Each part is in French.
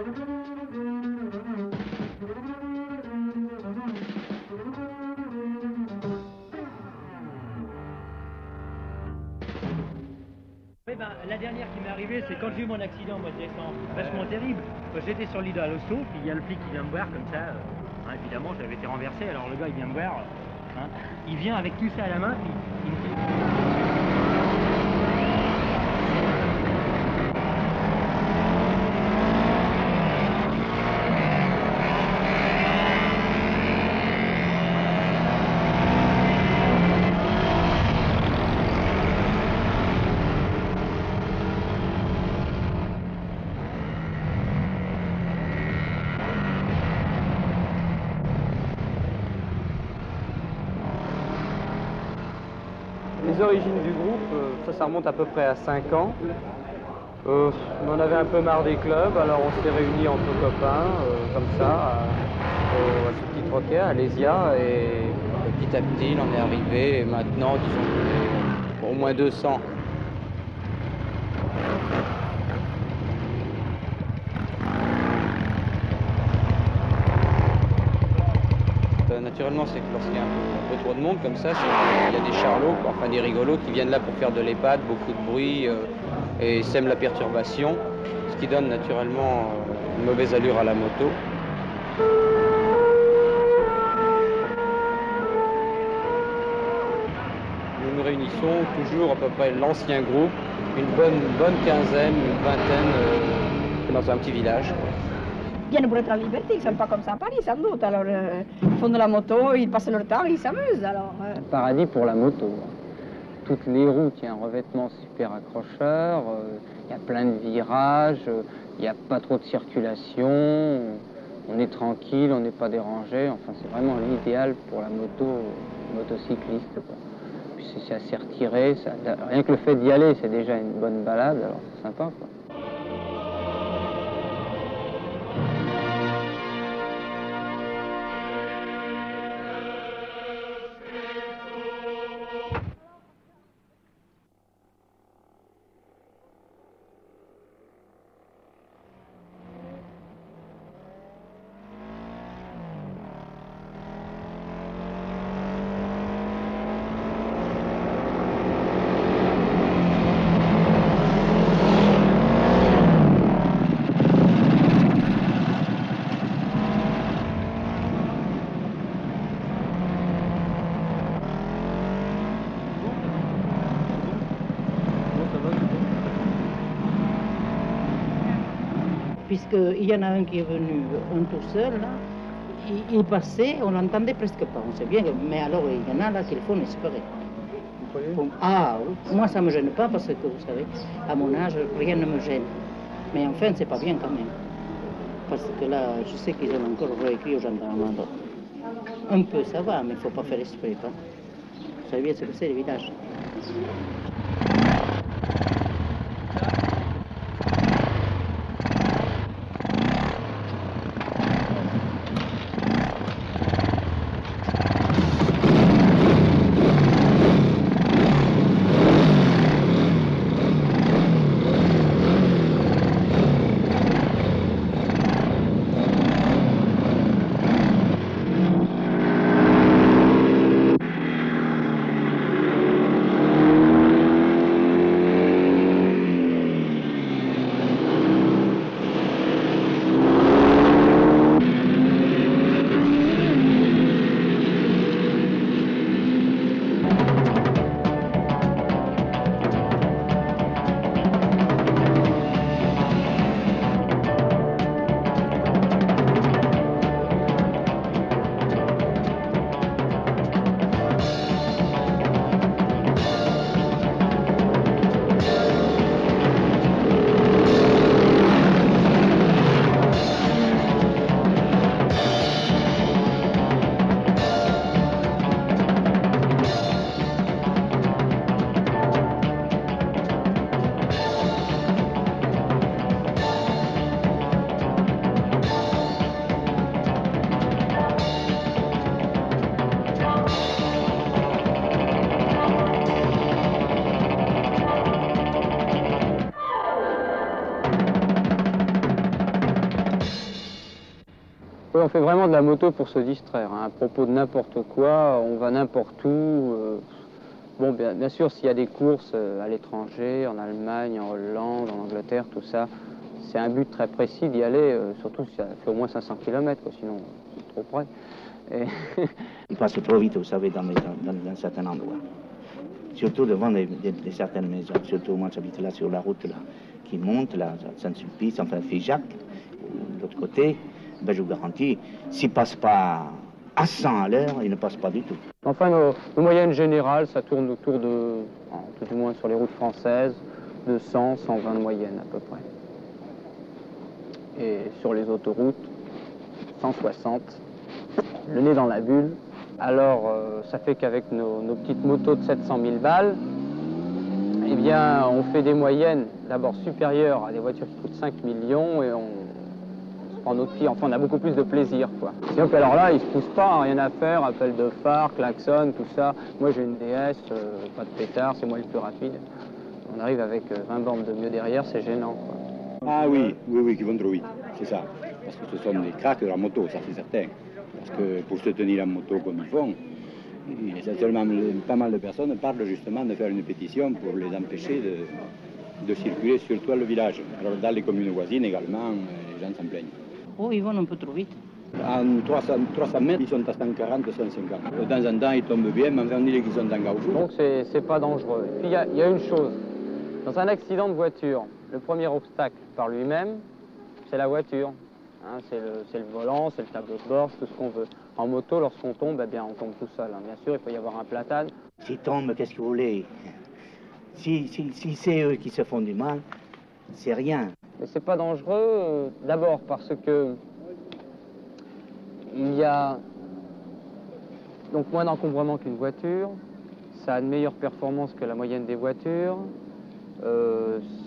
La dernière qui m'est arrivée, c'est quand j'ai eu mon accident au mois de décembre, vachement terrible. J'étais sur l'île à l'hosto, puis il y a le flic qui vient me voir comme ça. Évidemment, j'avais été renversé, alors le gars il vient me voir. Il vient avec tout ça à la main, puis il me dit... Les origines du groupe, ça remonte à peu près à 5 ans. On en avait un peu marre des clubs, alors on s'est réunis entre copains, comme ça, à ce petit troquet, à Lésia, et petit à petit, il en est arrivé, et maintenant, disons, au moins 200. Naturellement, c'est que lorsqu'il y a un peu trop de monde comme ça, il y a des charlots, enfin des rigolos qui viennent là pour faire de l'épate, beaucoup de bruit et sèment la perturbation, ce qui donne naturellement une mauvaise allure à la moto. Nous nous réunissons toujours à peu près l'ancien groupe, une bonne quinzaine, une vingtaine dans un petit village. Ils viennent pour être en liberté, ils ne sont pas comme ça à Paris, sans doute. Alors, ils font de la moto, ils passent leur temps, ils s'amusent. Alors, Paradis pour la moto. Toutes les routes, il y a un revêtement super accrocheur, il y a plein de virages, il n'y a pas trop de circulation, on est tranquille, on n'est pas dérangé. Enfin, c'est vraiment l'idéal pour la motocycliste, quoi. Puis c'est assez retiré, rien que le fait d'y aller, c'est déjà une bonne balade, alors c'est sympa, quoi. Puisqu'il y en a un qui est venu un tout seul, là, il passait, on l'entendait presque pas, on sait bien, mais alors il y en a là qu'il faut espérer. Ah, moi ça me gêne pas parce que vous savez, à mon âge, rien ne me gêne. Mais enfin, c'est pas bien quand même. Parce que là, je sais qu'ils ont encore réécrit aux gendarmes. Un peu ça va, mais il faut pas faire esprit. Hein. Vous savez bien ce que c'est, le village. on fait vraiment de la moto pour se distraire, hein. À propos de n'importe quoi, on va n'importe où. Bon, bien sûr, s'il y a des courses à l'étranger, en Allemagne, en Hollande, en Angleterre, tout ça, c'est un but très précis d'y aller, surtout si ça fait au moins 500 km, quoi, sinon c'est trop près. Et Il passe trop vite, vous savez, dans certains endroits. Surtout devant certaines maisons. Surtout, moi, j'habite là, sur la route, là, qui monte, là, Saint-Sulpice, enfin, Figeac, de l'autre côté. Ben, je vous garantis, s'il ne passe pas à 100 à l'heure, il ne passe pas du tout. enfin, nos moyennes générales, ça tourne autour de, tout du moins sur les routes françaises, de 100, 120 de moyenne, à peu près. Et sur les autoroutes, 160, le nez dans la bulle. Alors, ça fait qu'avec nos petites motos de 700 000 balles, eh bien, on fait des moyennes d'abord supérieures à des voitures qui coûtent 5 millions et on se prend notre pied. Enfin, on a beaucoup plus de plaisir, quoi. Donc, alors là, ils se poussent pas, rien à faire, appel de phare, klaxon, tout ça. Moi, j'ai une DS, pas de pétard, c'est moi le plus rapide. On arrive avec 20 bornes de mieux derrière, c'est gênant, quoi. Ah oui, qui vont trop vite, c'est ça. Parce que ce sont des cracks de la moto, ça c'est certain. Parce que pour se tenir en moto comme ils font, essentiellement, pas mal de personnes parlent justement de faire une pétition pour les empêcher de circuler sur tout le village. Alors dans les communes voisines également, les gens s'en plaignent. Oh, ils vont un peu trop vite. En 300 mètres, ils sont à 140, 150. De temps en temps, ils tombent bien, mais on dirait qu'ils sont en gauche. Donc c'est pas dangereux. Et puis il y a une chose, dans un accident de voiture, le premier obstacle par lui-même, c'est la voiture. Hein, c'est le volant, c'est le tableau de bord, c'est tout ce qu'on veut. En moto, lorsqu'on tombe, eh bien, on tombe tout seul. Hein. Bien sûr, il peut y avoir un platane. S'ils tombent, qu'est-ce que vous voulez? Si c'est eux qui se font du mal, c'est rien. Mais c'est pas dangereux, d'abord parce que il y a donc moins d'encombrement qu'une voiture, ça a une meilleure performance que la moyenne des voitures,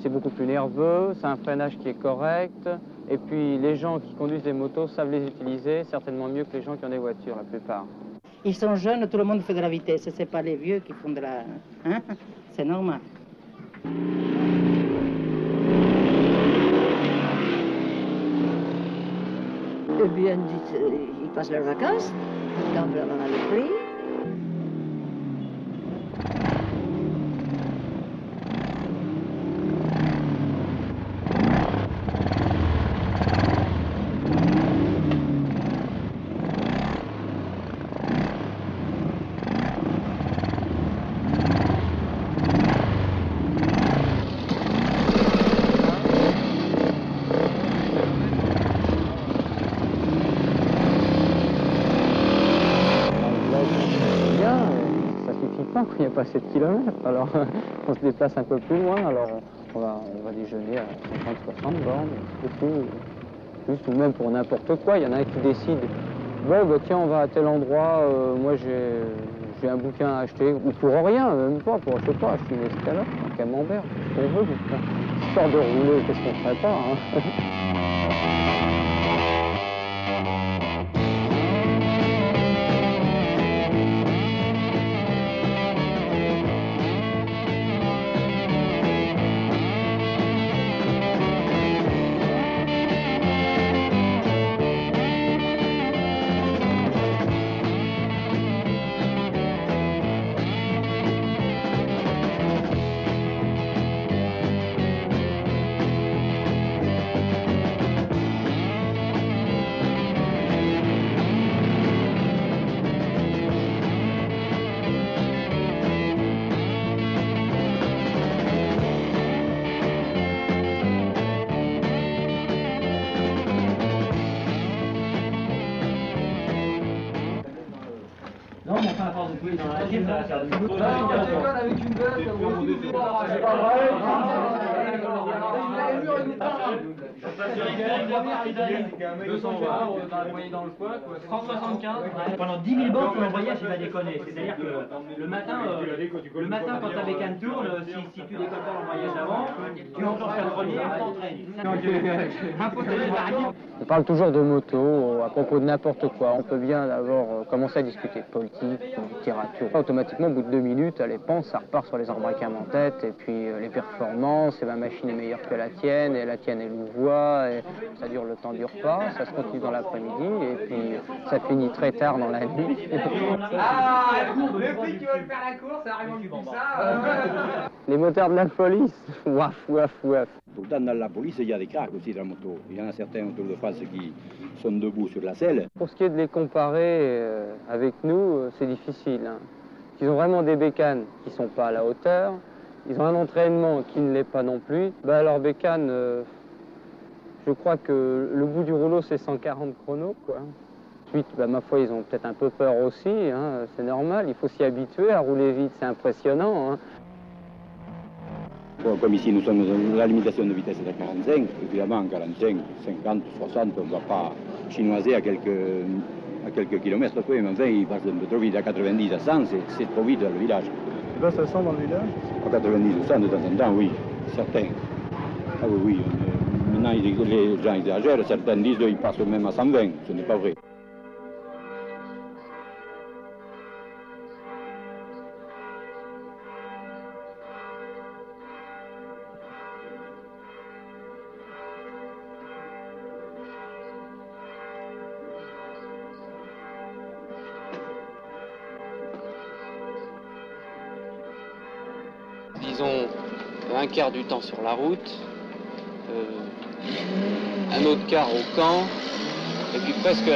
c'est beaucoup plus nerveux, c'est un freinage qui est correct, et puis les gens qui conduisent des motos savent les utiliser certainement mieux que les gens qui ont des voitures, la plupart. Ils sont jeunes, tout le monde fait de la vitesse. C'est pas les vieux qui font de la... Hein? C'est normal. Eh bien, ils passent leurs vacances, quand on a le prix. Il n'y a pas 7 km, alors on se déplace un peu plus loin, alors on va déjeuner à 50-60 bornes, c'est tout. Juste ou même pour n'importe quoi, il y en a un qui décide, bon bah tiens on va à tel endroit, moi j'ai un bouquin à acheter, ou pour rien, même pas, pour je sais pas, acheter une escalope, un camembert, ce qu'on veut, histoire de rouler, qu'est-ce qu'on ferait pas, hein. Non, mais enfin, à force de couler dans la gym, ça va faire du coup. Avec une bœuf, c'est pas Pendant 10 000 bornes, le voyage, il va déconner. C'est-à-dire que le matin, quand ta bécane tourne, si tu décolles pas le voyage avant, tu enclenches la première, t'entraînes. On parle toujours de moto, à propos de n'importe quoi. On peut bien d'abord commencer à discuter de politique, de littérature. Automatiquement, au bout de 2 minutes, allez, pense, ça repart sur les embraquements en tête, et puis les performances, et la machine machine est meilleure que la tienne, et la tienne elle nous voit, et ça dure le temps du repas, ça se continue dans l'après-midi, et puis ça finit très tard dans la nuit. Ah, le flic qui veut faire la course, ça arrive en ça. Les moteurs de la police, waf, waf, waf. Pourtant, dans la police, il y a des cracks aussi dans la moto. Il y en a certains autour de France qui sont debout sur la selle. Pour ce qui est de les comparer avec nous, c'est difficile. Hein. Ils ont vraiment des bécanes qui ne sont pas à la hauteur. Ils ont un entraînement qui ne l'est pas non plus. Bah, leurs bécanes, je crois que le bout du rouleau, c'est 140 chronos, quoi. Ensuite, bah, ma foi, ils ont peut-être un peu peur aussi. Hein. C'est normal, il faut s'y habituer à rouler vite, c'est impressionnant. Hein. Bon, comme ici, nous sommes dans la limitation de vitesse est à 45. Évidemment, 45, 50, 60, on ne va pas chinoiser à quelques kilomètres près. Mais enfin, ils passent un peu trop vite. À 90, à 100, c'est trop vite dans le village. Tu passes à 100 dans le village? À 90 ou 100, de temps en temps, oui, certains. Ah oui, oui. Maintenant, les gens exagèrent. Certains disent qu'ils passent même à 120. Ce n'est pas vrai. Disons un quart du temps sur la route, un autre quart au camp, et puis presque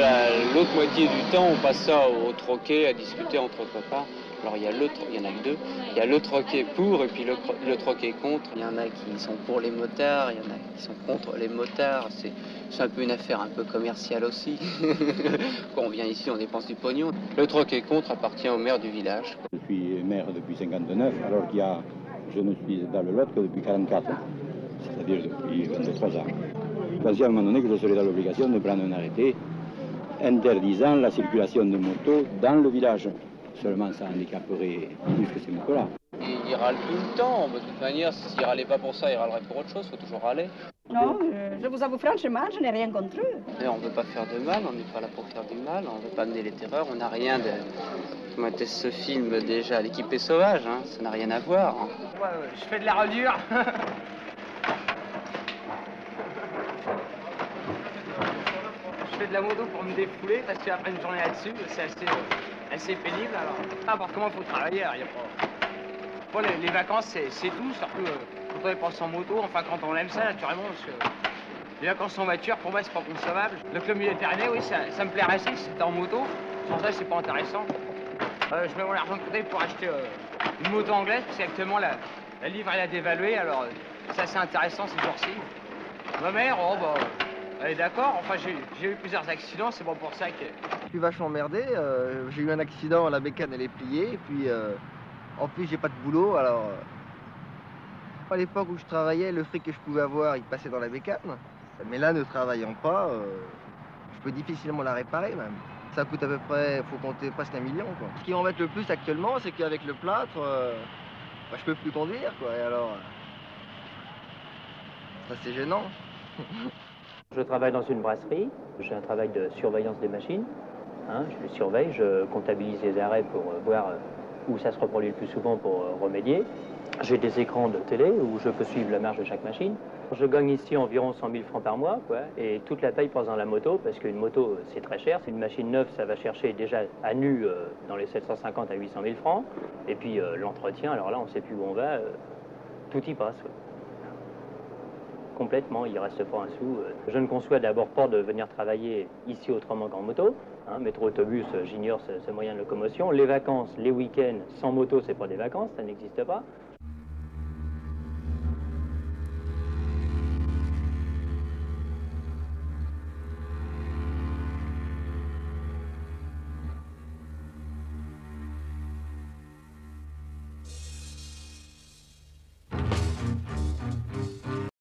l'autre moitié du temps on passe ça au troquet à discuter entre copains. Alors il y en a que deux, il y a le troquet pour et puis le troquet contre. Il y en a qui sont pour les motards, il y en a qui sont contre les motards. C'est un peu une affaire un peu commerciale aussi. Quand on vient ici, on dépense du pognon. Le troquet contre appartient au maire du village. Je suis maire depuis 59, alors je ne suis dans le Lot que depuis 44, c'est-à-dire depuis 23 ans. Je pensais à un moment donné que je serais dans l'obligation de prendre un arrêté interdisant la circulation de motos dans le village. Seulement ça handicaperait plus que ces motos-là. Il râle tout le temps, de toute manière, s'il râlait pas pour ça, il râlerait pour autre chose, il faut toujours râler. Non, je vous avoue franchement, je n'ai rien contre eux. Mais on ne veut pas faire de mal, on n'est pas là pour faire du mal, on ne veut pas amener les terreurs, on n'a rien de... Moi, ce film déjà, L'équipe est sauvage, hein, ça n'a rien à voir. Hein. Ouais, je fais de la redure. Je fais de la moto pour me défouler parce qu'après une journée là-dessus, c'est assez pénible. Alors, n'importe comment il faut travailler. Alors, y a pas... Bon, les vacances, c'est tout, surtout quand on dépense en moto, enfin quand on aime ça, naturellement, parce que les vacances en voiture, pour moi, c'est pas concevable. Le club Milieu-Pyrénées, oui, ça me plairait si c'était en moto. Sans ça, c'est pas intéressant. Je mets mon argent de côté pour acheter une moto anglaise, parce qu'actuellement, la livre, elle a dévalué, alors c'est assez intéressant ces jours-ci. Ma mère, oh, bah, elle est d'accord. Enfin, j'ai eu plusieurs accidents, c'est bon pour ça que... Je suis vachement emmerdé. J'ai eu un accident, la bécane, elle est pliée, et puis... En plus, j'ai pas de boulot, alors... À l'époque où je travaillais, le fric que je pouvais avoir, il passait dans la bécane. Mais là, ne travaillant pas, je peux difficilement la réparer, même. Ça coûte à peu près, faut compter presque 1 million, quoi. Ce qui m'embête le plus actuellement, c'est qu'avec le plâtre, bah, je peux plus conduire, quoi. Et alors... ça, c'est gênant. Je travaille dans une brasserie. J'ai un travail de surveillance des machines. Hein, je les surveille, je comptabilise les arrêts pour voir... où ça se reproduit le plus souvent pour remédier. J'ai des écrans de télé où je peux suivre la marche de chaque machine. Je gagne ici environ 100 000 francs par mois, quoi, et toute la paye passe dans la moto, parce qu'une moto, c'est très cher. C'est une machine neuve, ça va chercher déjà à nu dans les 750 à 800 000 francs. Et puis l'entretien, alors là, on ne sait plus où on va, tout y passe. Ouais. Complètement, il ne reste pas un sou. Je ne conçois d'abord pas de venir travailler ici autrement qu'en moto. Hein, métro, autobus, j'ignore ce moyen de locomotion. Les vacances, les week-ends, sans moto, c'est pas des vacances, ça n'existe pas.